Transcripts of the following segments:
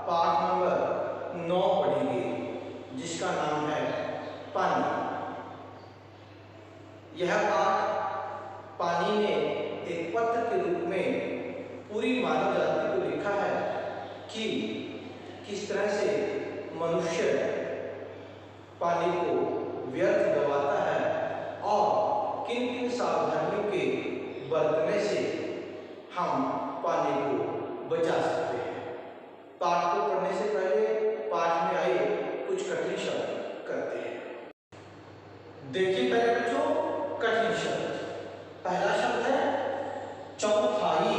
पाठ नंबर 9 पढ़ेंगे, जिसका नाम है पानी। यह पाठ पानी ने एक पत्र के रूप में पूरी मानव जाति को लिखा है कि किस तरह से मनुष्य पानी को व्यर्थ गवाता है और किन किन सावधानियों के बरतने से हम पानी को बचा सकते हैं। पाठ को पढ़ने से पहले पाठ में आए कुछ कठिन शब्द करते हैं। देखिए पहले बच्चों, कठिन शब्द। पहला शब्द है चौथाई।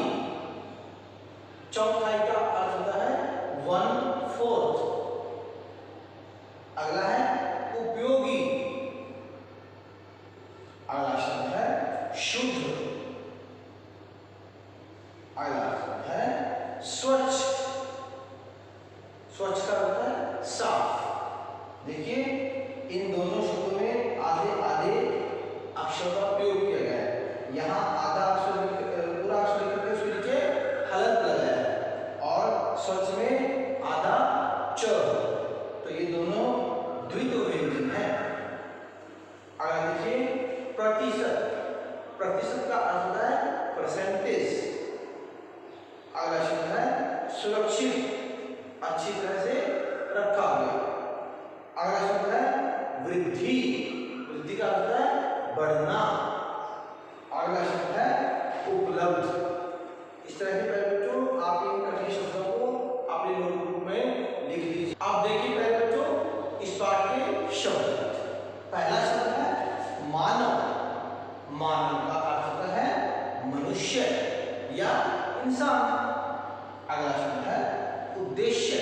चौथाई का अर्थ होता है 1/4। अगला है उपयोगी। अगला शब्द है शुद्ध। अगला शब्द है स्वच्छ। स्वच्छ का अर्थ है साफ। देखिए इन दोनों शब्दों में आधे आधे अक्षर का प्रयोग किया गया है। यहाँ आधा अक्षर पूरा अक्षर करके उसके नीचे हलंत लगा है और स्वच्छ में आधा च, तो ये दोनों द्वित्व व्यंजन है। अगला देखिए प्रतिशत। प्रतिशत का अर्थ होता है परसेंटेज। अगला शब्द है सुरक्षित, अच्छी तरह से रखा गया। अगला शब्द है वृद्धि। वृद्धि का अर्थ है बढ़ना। अगला शब्द है उपलब्ध। इस तरह के पहले बच्चों आप इन कठिन शब्दों को अपने नोटबुक में लिख लीजिए। आप देखिए पहले बच्चों इस पाठ के शब्द। पहला शब्द है मानव। मानव का अर्थ होता है मनुष्य या इंसान। अगला शब्द है उद्देश्य।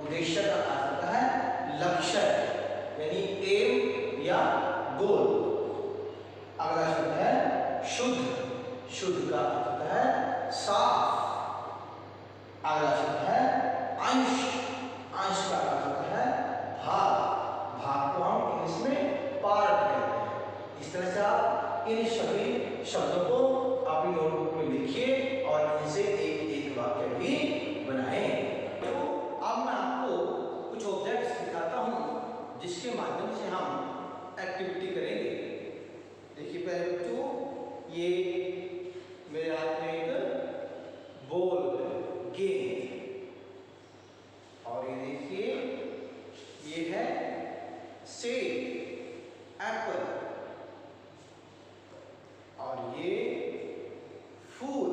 उद्देश्य का अर्थ होता है लक्ष्य यानी एम या गोल। अगला शब्द है शुद्ध। शुद्ध का अर्थ होता है साफ। अगला शब्द है अंश। अंश का अर्थ होता है भाग। भाग को हम इंग्लिश में पार्ट कहते हैं। इस तरह से आप इन सभी शब्दों को अपनी नोटबुक में लिखिए और इनसे एक एक वाक्य भी बनाएं। तो अब मैं आपको कुछ ऑब्जेक्ट्स दिखाता हूं जिसके माध्यम से हम एक्टिविटी करेंगे। देखिए पहले बच्चों ये मेरे हाथ में एक बॉल है, गेंद, और ये देखिए ये है सेब, एप्पल, और ये फूल।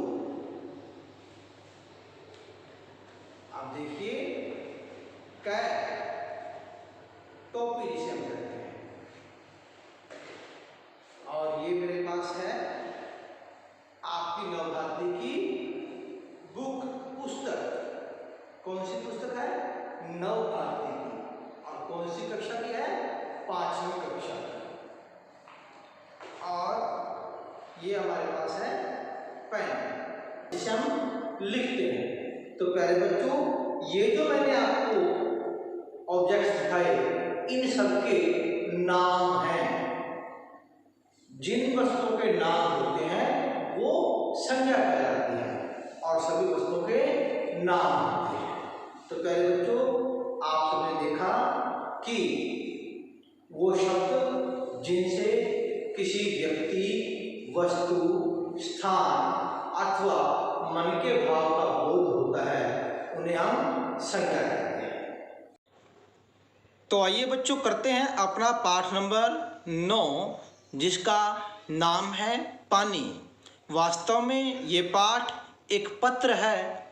अब देखिए कैप, टोपी जिसे हम कहते हैं, और ये मेरे पास है आपकी नवभारती की बुक, पुस्तक। कौन सी पुस्तक है? नवभारती की। और कौन सी कक्षा की है? 5वीं कक्षा की। और ये हमारे पास है पेन जिसे हम लिखते हैं। तो प्यारे बच्चों ये जो मैंने आपको ऑब्जेक्ट्स दिखाए इन सबके नाम हैं। जिन वस्तुओं के नाम होते हैं वो संज्ञा कहलाती है और सभी वस्तुओं के नाम होते हैं। तो प्यारे बच्चों आप सबने देखा कि वो शब्द जिनसे किसी व्यक्ति, वस्तु, स्थान अथवा मन के भाव का बोध होता है उन्हें हम संज्ञा कहते हैं। तो आइए बच्चों करते हैं अपना पाठ नंबर 9 जिसका नाम है पानी। वास्तव में ये पाठ एक पत्र है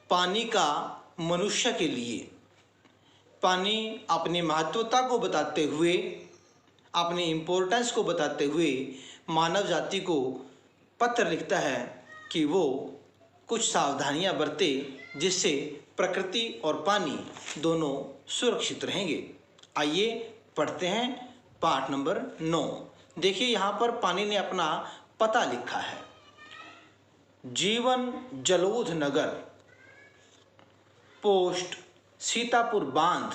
पानी का मनुष्य के लिए। पानी अपनी महत्वता को बताते हुए, अपनी इम्पोर्टेंस को बताते हुए मानव जाति को पत्र लिखता है कि वो कुछ सावधानियां बरते जिससे प्रकृति और पानी दोनों सुरक्षित रहेंगे। आइए पढ़ते हैं पाठ नंबर 9। देखिए यहाँ पर पानी ने अपना पता लिखा है। जीवन जलोध नगर, पोस्ट सीतापुर बांध,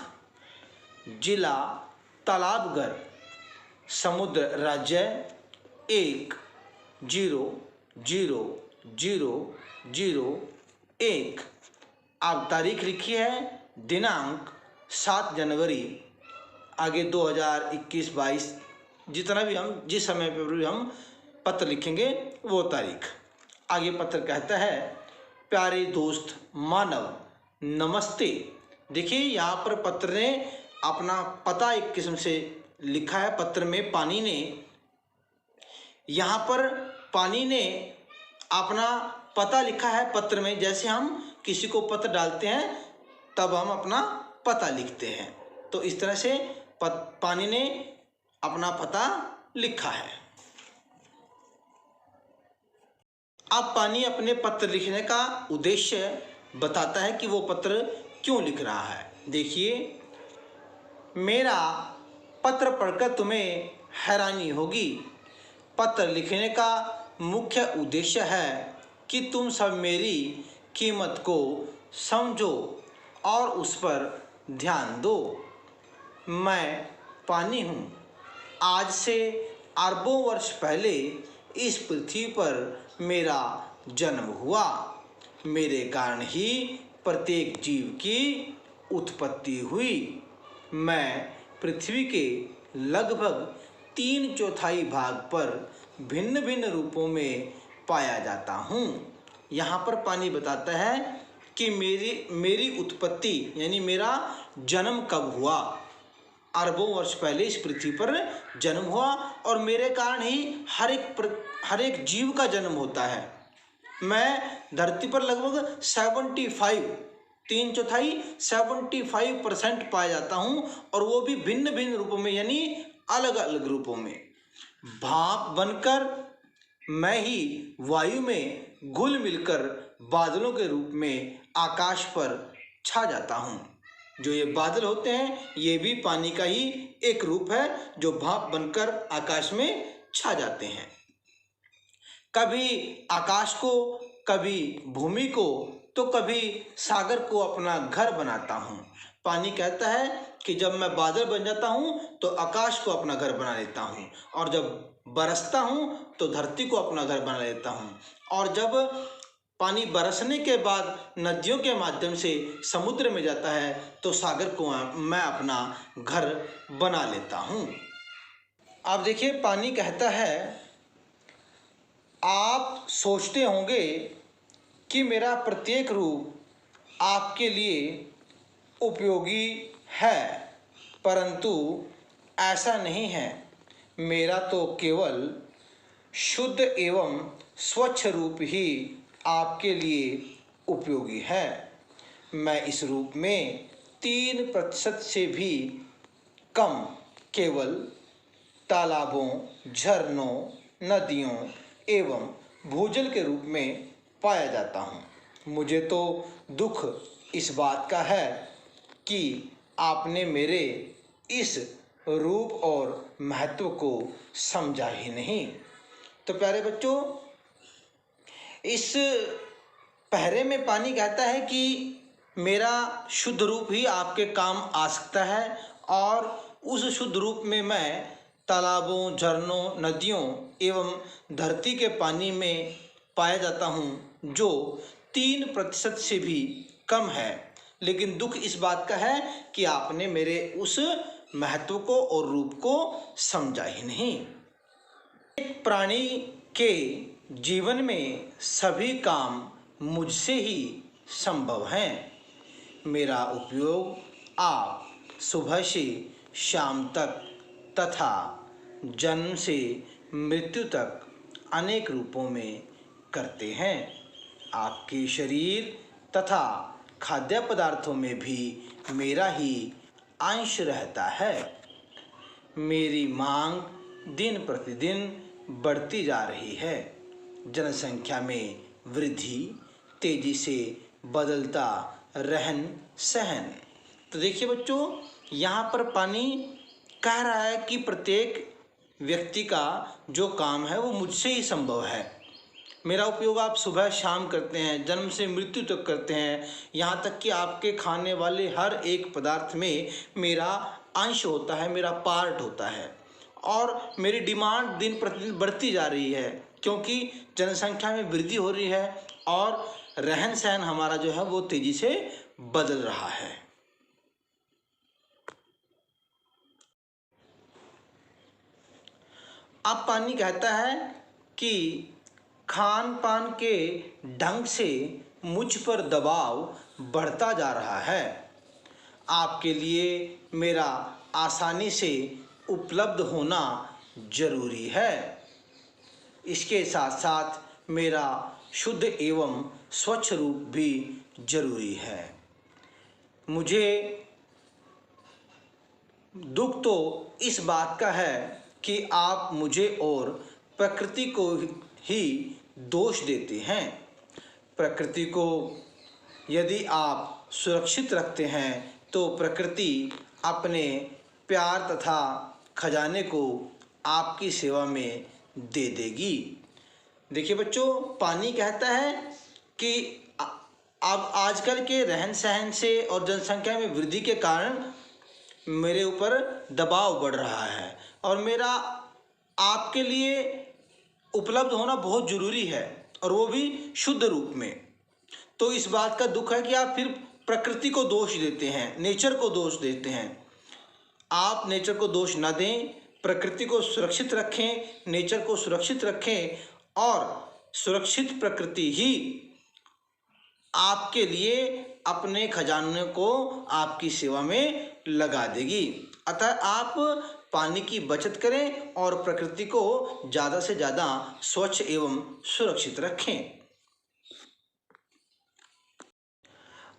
जिला तालाबगढ़, समुद्र राज्य 1000001, आप तारीख लिखी है, दिनांक 7 जनवरी, आगे 2021-22 जितना भी हम जिस समय पर भी हम पत्र लिखेंगे वो तारीख। आगे पत्र कहता है, प्यारे दोस्त मानव नमस्ते। देखिए यहाँ पर पत्र ने अपना पता एक किस्म से लिखा है। पत्र में पानी ने, यहाँ पर पानी ने अपना पता लिखा है पत्र में। जैसे हम किसी को पत्र डालते हैं तब हम अपना पता लिखते हैं, तो इस तरह से पानी ने अपना पता लिखा है। अब पानी अपने पत्र लिखने का उद्देश्य बताता है कि वो पत्र क्यों लिख रहा है। देखिए, मेरा पत्र पढ़कर तुम्हें हैरानी होगी। पत्र लिखने का मुख्य उद्देश्य है कि तुम सब मेरी कीमत को समझो और उस पर ध्यान दो। मैं पानी हूँ। आज से अरबों वर्ष पहले इस पृथ्वी पर मेरा जन्म हुआ। मेरे कारण ही प्रत्येक जीव की उत्पत्ति हुई। मैं पृथ्वी के लगभग 3/4 भाग पर भिन्न भिन्न रूपों में पाया जाता हूँ। यहाँ पर पानी बताता है कि मेरी उत्पत्ति यानी मेरा जन्म कब हुआ। अरबों वर्ष पहले इस पृथ्वी पर जन्म हुआ और मेरे कारण ही हर एक जीव का जन्म होता है। मैं धरती पर लगभग 75% पाया जाता हूँ, और वो भी भिन्न भिन्न रूपों में यानी अलग अलग रूपों में। भाप बनकर मैं ही वायु में घुल मिलकर बादलों के रूप में आकाश पर छा जाता हूँ। जो ये बादल होते हैं ये भी पानी का ही एक रूप है जो भाप बनकर आकाश में छा जाते हैं। कभी आकाश को, कभी भूमि को, तो कभी सागर को अपना घर बनाता हूँ। पानी कहता है कि जब मैं बादल बन जाता हूँ तो आकाश को अपना घर बना लेता हूँ, और जब बरसता हूँ तो धरती को अपना घर बना लेता हूँ, और जब पानी बरसने के बाद नदियों के माध्यम से समुद्र में जाता है तो सागर को मैं अपना घर बना लेता हूँ। अब देखिए, पानी कहता है, आप सोचते होंगे कि मेरा प्रत्येक रूप आपके लिए उपयोगी है, परंतु ऐसा नहीं है। मेरा तो केवल शुद्ध एवं स्वच्छ रूप ही आपके लिए उपयोगी है। मैं इस रूप में 3% से भी कम केवल तालाबों, झरनों, नदियों एवं भूजल के रूप में पाया जाता हूँ। मुझे तो दुख इस बात का है कि आपने मेरे इस रूप और महत्व को समझा ही नहीं। तो प्यारे बच्चों, इस पहरे में पानी कहता है कि मेरा शुद्ध रूप ही आपके काम आ सकता है, और उस शुद्ध रूप में मैं तालाबों, झरनों, नदियों एवं धरती के पानी में पाया जाता हूँ, जो 3% से भी कम है। लेकिन दुख इस बात का है कि आपने मेरे उस महत्व को और रूप को समझा ही नहीं। एक प्राणी के जीवन में सभी काम मुझसे ही संभव हैं। मेरा उपयोग आप सुबह से शाम तक तथा जन्म से मृत्यु तक अनेक रूपों में करते हैं। आपके शरीर तथा खाद्य पदार्थों में भी मेरा ही अंश रहता है। मेरी मांग दिन प्रतिदिन बढ़ती जा रही है। जनसंख्या में वृद्धि, तेजी से बदलता रहन सहन। तो देखिए बच्चों, यहाँ पर पानी कह रहा है कि प्रत्येक व्यक्ति का जो काम है वो मुझसे ही संभव है। मेरा उपयोग आप सुबह शाम करते हैं, जन्म से मृत्यु तक करते हैं, यहाँ तक कि आपके खाने वाले हर एक पदार्थ में मेरा अंश होता है, मेरा पार्ट होता है। और मेरी डिमांड दिन प्रतिदिन बढ़ती जा रही है, क्योंकि जनसंख्या में वृद्धि हो रही है और रहन सहन हमारा जो है वो तेजी से बदल रहा है। अब पानी कहता है कि खान पान के ढंग से मुझ पर दबाव बढ़ता जा रहा है। आपके लिए मेरा आसानी से उपलब्ध होना जरूरी है। इसके साथ साथ मेरा शुद्ध एवं स्वच्छ रूप भी जरूरी है। मुझे दुख तो इस बात का है कि आप मुझे और प्रकृति को ही दोष देते हैं। प्रकृति को यदि आप सुरक्षित रखते हैं तो प्रकृति अपने प्यार तथा खजाने को आपकी सेवा में दे देगी। देखिए बच्चों, पानी कहता है कि अब आजकल के रहन सहन से और जनसंख्या में वृद्धि के कारण मेरे ऊपर दबाव बढ़ रहा है और मेरा आपके लिए उपलब्ध होना बहुत ज़रूरी है, और वो भी शुद्ध रूप में। तो इस बात का दुख है कि आप फिर प्रकृति को दोष देते हैं, नेचर को दोष देते हैं। आप नेचर को दोष न दें, प्रकृति को सुरक्षित रखें, नेचर को सुरक्षित रखें, और सुरक्षित प्रकृति ही आपके लिए अपने खजाने को आपकी सेवा में लगा देगी। अतः आप पानी की बचत करें और प्रकृति को ज़्यादा से ज़्यादा स्वच्छ एवं सुरक्षित रखें।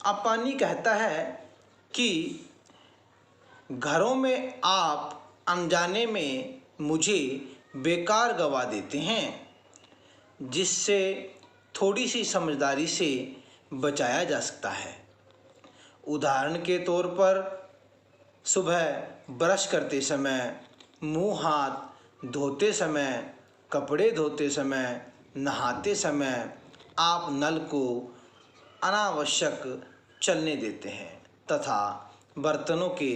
अब पानी कहता है कि घरों में आप अनजाने में मुझे बेकार गवा देते हैं, जिससे थोड़ी सी समझदारी से बचाया जा सकता है। उदाहरण के तौर पर सुबह ब्रश करते समय, मुंह हाथ धोते समय, कपड़े धोते समय, नहाते समय आप नल को अनावश्यक चलने देते हैं तथा बर्तनों के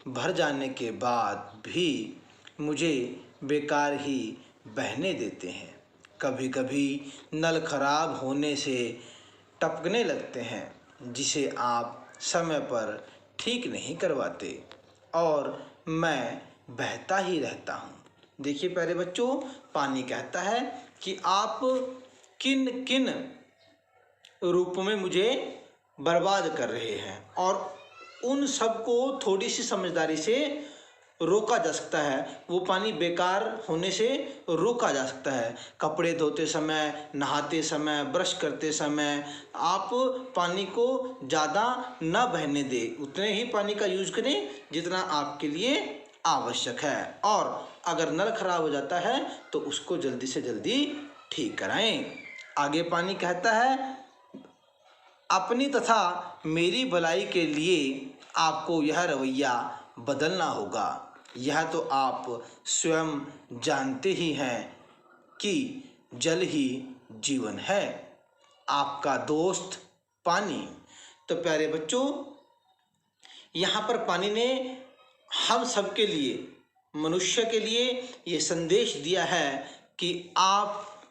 भर जाने के बाद भी मुझे बेकार ही बहने देते हैं। कभी कभी नल खराब होने से टपकने लगते हैं, जिसे आप समय पर ठीक नहीं करवाते और मैं बहता ही रहता हूँ। देखिए प्यारे बच्चों, पानी कहता है कि आप किन किन रूपों में मुझे बर्बाद कर रहे हैं, और उन सब को थोड़ी सी समझदारी से रोका जा सकता है। वो पानी बेकार होने से रोका जा सकता है। कपड़े धोते समय, नहाते समय, ब्रश करते समय आप पानी को ज़्यादा न बहने दें, उतने ही पानी का यूज करें जितना आपके लिए आवश्यक है। और अगर नल खराब हो जाता है तो उसको जल्दी से जल्दी ठीक कराएं। आगे पानी कहता है, अपनी तथा मेरी भलाई के लिए आपको यह रवैया बदलना होगा। यह तो आप स्वयं जानते ही हैं कि जल ही जीवन है। आपका दोस्त पानी। तो प्यारे बच्चों, यहाँ पर पानी ने हम सब के लिए, मनुष्य के लिए ये संदेश दिया है कि आप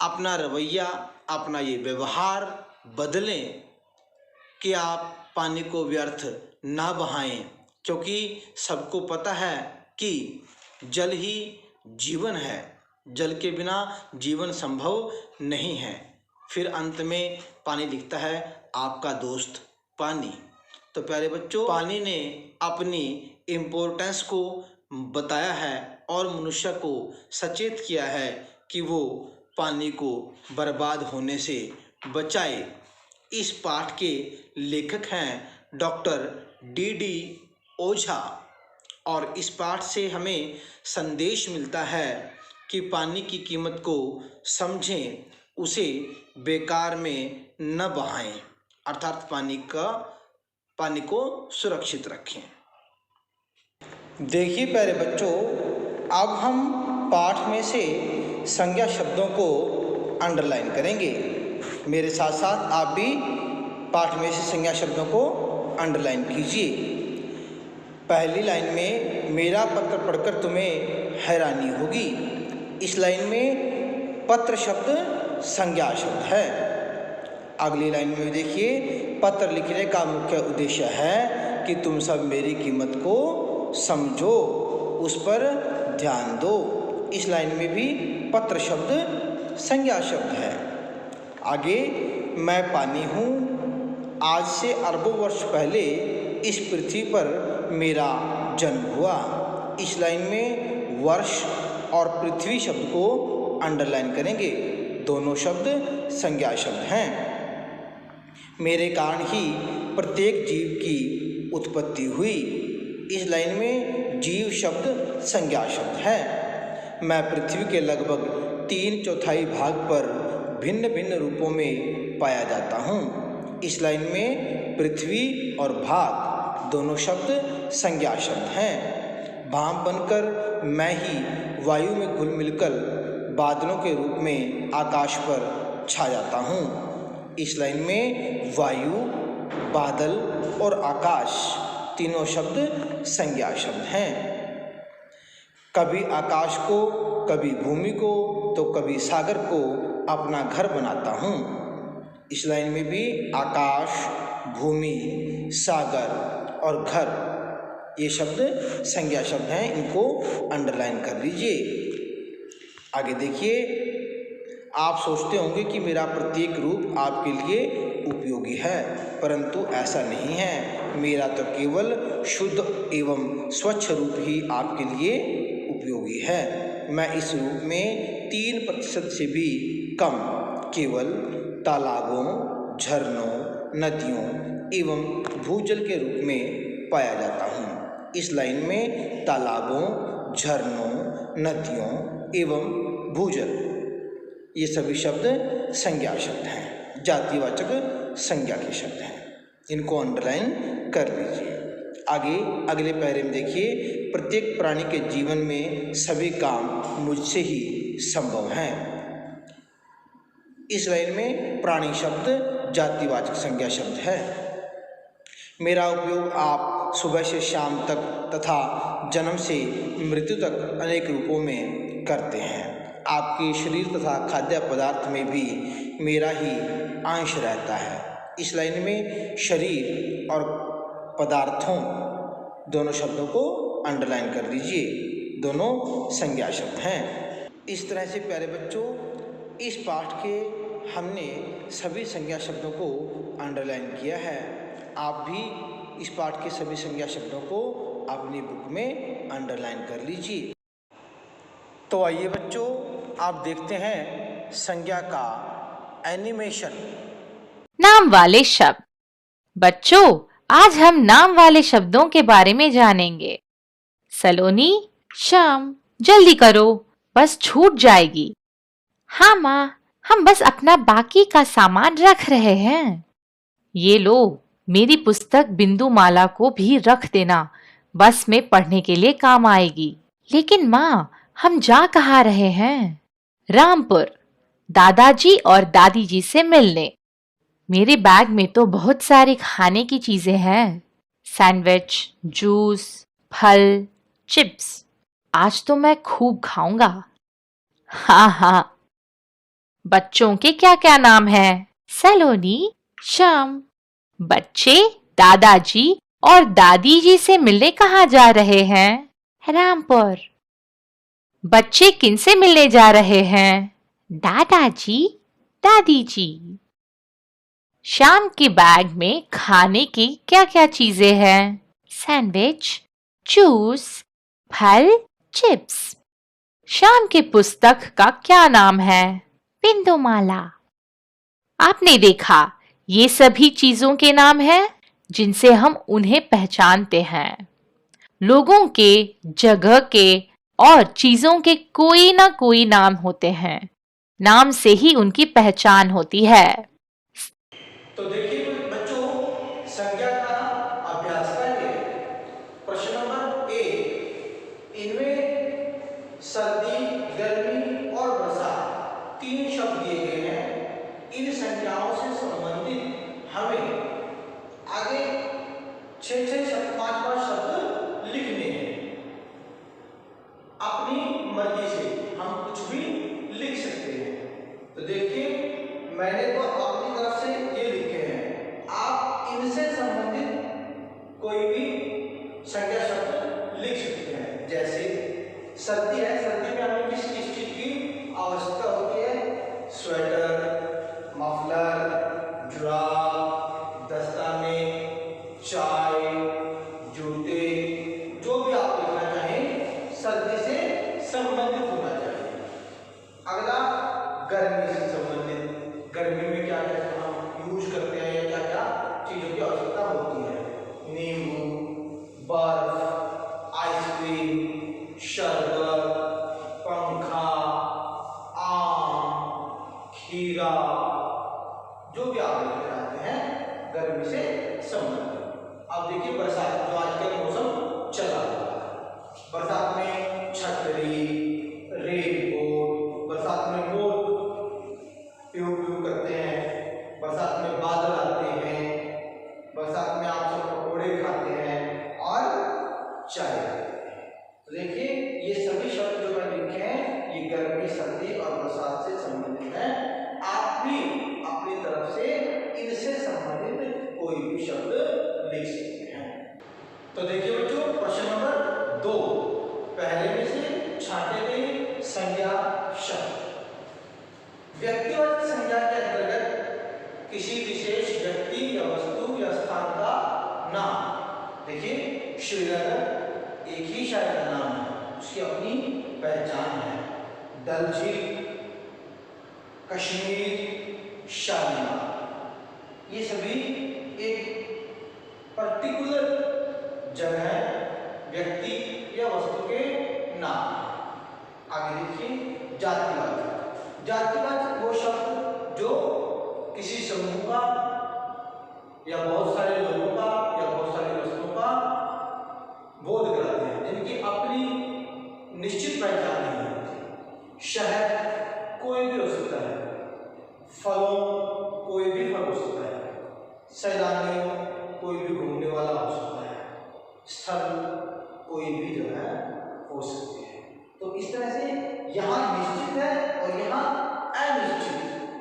अपना रवैया, अपना ये व्यवहार बदलें कि आप पानी को व्यर्थ ना बहाएं, क्योंकि सबको पता है कि जल ही जीवन है। जल के बिना जीवन संभव नहीं है। फिर अंत में पानी लिखता है, आपका दोस्त पानी। तो प्यारे बच्चों, पानी ने अपनी इम्पोर्टेंस को बताया है और मनुष्य को सचेत किया है कि वो पानी को बर्बाद होने से बचाए। इस पाठ के लेखक हैं डॉक्टर डी ओझा, और इस पाठ से हमें संदेश मिलता है कि पानी की कीमत को समझें, उसे बेकार में न बहाएं, अर्थात पानी को सुरक्षित रखें। देखिए प्यारे बच्चों, अब हम पाठ में से संज्ञा शब्दों को अंडरलाइन करेंगे। मेरे साथ साथ आप भी पाठ में से संज्ञा शब्दों को अंडरलाइन कीजिए। पहली लाइन में, मेरा पत्र पढ़कर तुम्हें हैरानी होगी। इस लाइन में पत्र शब्द संज्ञा शब्द है। अगली लाइन में देखिए, पत्र लिखने का मुख्य उद्देश्य है कि तुम सब मेरी कीमत को समझो, उस पर ध्यान दो। इस लाइन में भी पत्र शब्द संज्ञा शब्द है। आगे, मैं पानी हूँ, आज से अरबों वर्ष पहले इस पृथ्वी पर मेरा जन्म हुआ। इस लाइन में वर्ष और पृथ्वी शब्द को अंडरलाइन करेंगे, दोनों शब्द संज्ञा शब्द हैं। मेरे कारण ही प्रत्येक जीव की उत्पत्ति हुई। इस लाइन में जीव शब्द संज्ञा शब्द है। मैं पृथ्वी के लगभग 3/4 भाग पर भिन्न भिन्न रूपों में पाया जाता हूँ। इस लाइन में पृथ्वी और भाग दोनों शब्द संज्ञा शब्द हैं। भाप बनकर मैं ही वायु में घुल मिलकर बादलों के रूप में आकाश पर छा जाता हूँ। इस लाइन में वायु, बादल और आकाश तीनों शब्द संज्ञा शब्द हैं। कभी आकाश को, कभी भूमि को, तो कभी सागर को अपना घर बनाता हूँ। इस लाइन में भी आकाश, भूमि, सागर और घर ये शब्द संज्ञा शब्द हैं, इनको अंडरलाइन कर लीजिए। आगे देखिए, आप सोचते होंगे कि मेरा प्रत्येक रूप आपके लिए उपयोगी है, परंतु ऐसा नहीं है। मेरा तो केवल शुद्ध एवं स्वच्छ रूप ही आपके लिए उपयोगी है। मैं इस रूप में 3% से भी कम केवल तालाबों, झरनों, नदियों एवं भूजल के रूप में पाया जाता हूँ। इस लाइन में तालाबों, झरनों, नदियों एवं भूजल ये सभी शब्द संज्ञा शब्द हैं, जातिवाचक संज्ञा के शब्द हैं, इनको अंडरलाइन कर लीजिए। आगे अगले पैरे में देखिए, प्रत्येक प्राणी के जीवन में सभी काम मुझसे ही संभव हैं। इस लाइन में प्राणी शब्द जातिवाचक संज्ञा शब्द है। मेरा उपयोग आप सुबह से शाम तक तथा जन्म से मृत्यु तक अनेक रूपों में करते हैं। आपके शरीर तथा खाद्य पदार्थ में भी मेरा ही अंश रहता है। इस लाइन में शरीर और पदार्थों दोनों शब्दों को अंडरलाइन कर लीजिए, दोनों संज्ञा शब्द हैं। इस तरह से प्यारे बच्चों, इस पाठ के हमने सभी संज्ञा शब्दों को अंडरलाइन किया है। आप भी इस पाठ के सभी संज्ञा शब्दों को अपनी बुक में अंडरलाइन कर लीजिए। तो आइए बच्चों, आप देखते हैं संज्ञा का एनिमेशन। नाम वाले शब्द। बच्चों, आज हम नाम वाले शब्दों के बारे में जानेंगे। सलोनी, श्याम, जल्दी करो, बस छूट जाएगी। हाँ माँ, हम बस अपना बाकी का सामान रख रहे हैं। ये लो, मेरी पुस्तक बिंदुमाला को भी रख देना, बस में पढ़ने के लिए काम आएगी। लेकिन माँ, हम जा कहाँ रहे हैं? रामपुर, दादाजी और दादी जी से मिलने। मेरे बैग में तो बहुत सारी खाने की चीजें हैं, सैंडविच, जूस, फल, चिप्स। आज तो मैं खूब खाऊंगा। हाँ हाँ। बच्चों के क्या क्या नाम हैं? सलोनी, श्याम। बच्चे दादाजी और दादी जी से मिलने कहाँ जा रहे हैं? रामपुर। बच्चे किनसे मिलने जा रहे हैं? दादाजी, दादी जी। श्याम के बैग में खाने की क्या क्या चीजें हैं? सैंडविच, जूस, फल, चिप्स। श्याम की पुस्तक का क्या नाम है? बिंदुमाला। आपने देखा, ये सभी चीजों के नाम हैं जिनसे हम उन्हें पहचानते हैं। लोगों के, जगह के और चीजों के कोई ना कोई नाम होते हैं। नाम से ही उनकी पहचान होती है। तो देखिए बच्चों, संज्ञा का अभ्यास करेंगे। प्रश्न नंबर 1, इनमें सर्दी, गर्मी और बरसात 3 शब्द दिए गए हैं। इन संज्ञाओं से संबंधित हमें आगे 6-6 शब्द, 5-5 शब्द लिखने हैं। अपनी मर्जी से हम कुछ भी लिख सकते हैं। तो देखिए, मैंने तो अपनी तरफ से चाय, जूते, जो भी आप लिखना चाहें सर्दी से संबंधित होना चाहिए। अगला गर्मी से संबंधित, गर्मी में क्या क्या हम यूज करते हैं या क्या क्या चीज़ों की आवश्यकता होती है। नींबू, बर्फ, आइसक्रीम, शरबत, पंखा, आम, खीरा, जो भी आप लेकर आते हैं गर्मी से संबंधित। अब देखिए बरसात, जो आजकल मौसम चला हुआ है, बरसात में छतरी, रेनकोट, बरसात में मोर प्यू प्यू करते हैं, बरसात में बादल आते हैं, बरसात में आप सब पकौड़े खाते हैं और चाय पीते हैं। तो देखिए ये सभी शब्द जो मैं लिखे हैं ये गर्मी, सर्दी और बरसात से संबंधित हैं। आप भी अपनी तरफ से इनसे संबंधित कोई भी शब्द लिख सकते हैं। तो देखिए बच्चों, प्रश्न नंबर 2, पहले में से छांटे गए संज्ञा शब्द। व्यक्तिवाचक संज्ञा के अंतर्गत किसी विशेष व्यक्ति या वस्तु या स्थान का नाम। देखिए श्रीनगर एक ही शायर का नाम है, उसकी अपनी पहचान है। डल झील, कश्मीर, शालीमार, ये सभी एक पर्टिकुलर जगह, व्यक्ति या वस्तु के नाम। आगे देखिए जातिवाचक। जातिवाचक वो शब्द जो किसी समूह का या बहुत सारे लोगों का या बहुत सारी वस्तुओं का बोध कराते हैं, जिनकी अपनी निश्चित पहचान नहीं होती। शहर कोई भी हो सकता है, फलों कोई भी फल हो सकता है, सैलानियों कोई भी घूमने वाला हो सकता है, स्थल कोई भी जो है हो सकती है। तो इस तरह से यहाँ निश्चित है और यहाँ अनिश्चित,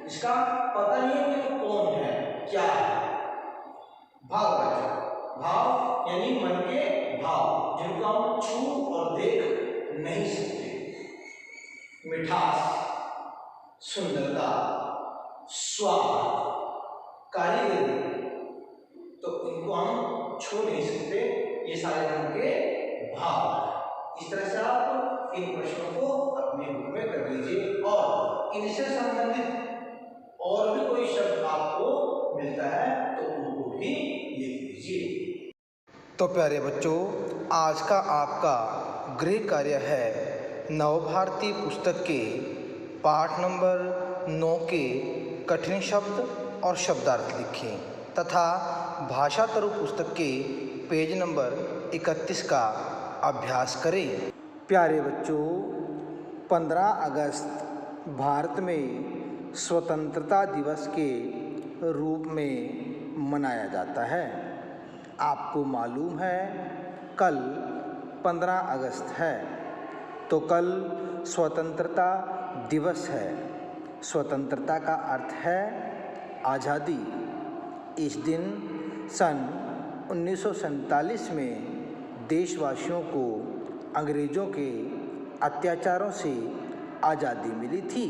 इसका पता नहीं है कि वो कौन है, क्या है। भाववाचक, भाव यानी मन के भाव, जिनको हम छू और देख नहीं सकते। मिठास, सुंदरता, स्वाद, कारीगरी, तो इनको हम छू नहीं सकते, ये सारे मन के भाव हैं। इस तरह से आप इन प्रश्नों को अपने बुक में कर लीजिए और इनसे संबंधित और भी कोई शब्द आपको मिलता है तो उनको भी लिख लीजिए। तो प्यारे बच्चों, आज का आपका गृह कार्य है नवभारती पुस्तक के पाठ नंबर 9 के कठिन शब्द और शब्दार्थ लिखें तथा भाषा तरु पुस्तक के पेज नंबर 31 का अभ्यास करें। प्यारे बच्चों, 15 अगस्त भारत में स्वतंत्रता दिवस के रूप में मनाया जाता है। आपको मालूम है कल 15 अगस्त है, तो कल स्वतंत्रता दिवस है। स्वतंत्रता का अर्थ है आज़ादी। इस दिन सन 1947 में देशवासियों को अंग्रेज़ों के अत्याचारों से आज़ादी मिली थी।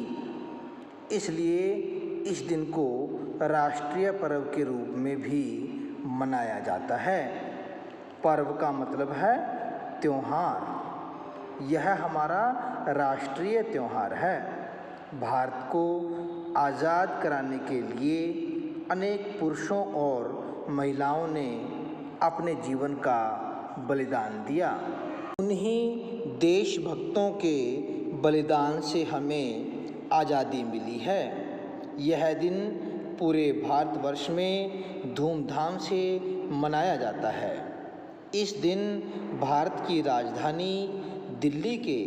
इसलिए इस दिन को राष्ट्रीय पर्व के रूप में भी मनाया जाता है। पर्व का मतलब है त्योहार। यह हमारा राष्ट्रीय त्योहार है। भारत को आज़ाद कराने के लिए अनेक पुरुषों और महिलाओं ने अपने जीवन का बलिदान दिया। उन्हीं देशभक्तों के बलिदान से हमें आज़ादी मिली है। यह दिन पूरे भारतवर्ष में धूमधाम से मनाया जाता है। इस दिन भारत की राजधानी दिल्ली के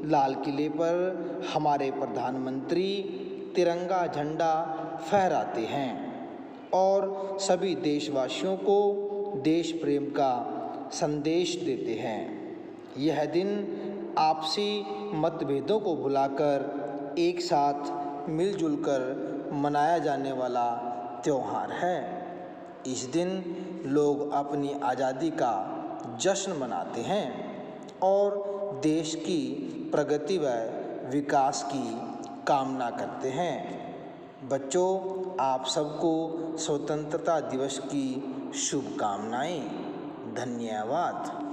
लाल किले पर हमारे प्रधानमंत्री तिरंगा झंडा फहराते हैं और सभी देशवासियों को देश प्रेम का संदेश देते हैं। यह दिन आपसी मतभेदों को भुलाकर एक साथ मिलजुल कर मनाया जाने वाला त्योहार है। इस दिन लोग अपनी आज़ादी का जश्न मनाते हैं और देश की प्रगति व विकास की कामना करते हैं। बच्चों, आप सबको स्वतंत्रता दिवस की शुभकामनाएं। धन्यवाद।